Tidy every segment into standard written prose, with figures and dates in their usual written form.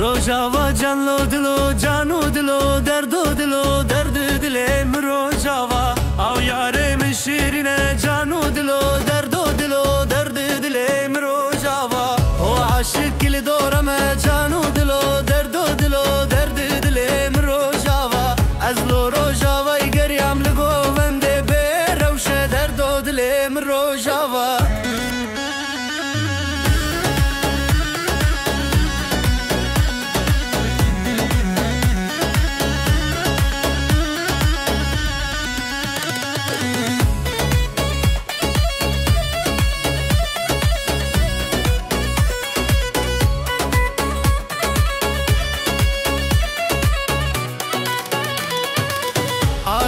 روجاوا جانلو دلو جانو دلو دردو دلو درد دلم روجاوا او یار من شیرینه جانو دلو دردو دلو درد دلم روجاوا او عاشق کل دورم جانو دلو دردو دلو درد دلم روجاوا از لو روجاوا گریم لگو ونده به روش دردو دلم روجاوا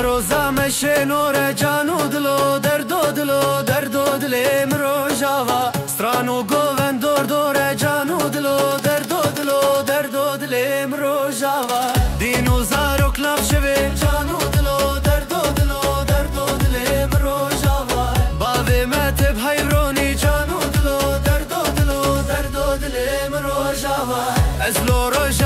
روزا مشه نور جانو دلو دردو دلو دردو دلم روجاوا سترانو گوون دور دور جانو دلو دردو دلو دردو دلم روجاوا دینو زارو کلاف شوی جانو دلو دردو دلو دردو دلم روجاوا باوی متب هیرونی جانو دلو دردو دلو دردو دلم روجاوا از لو روجاوا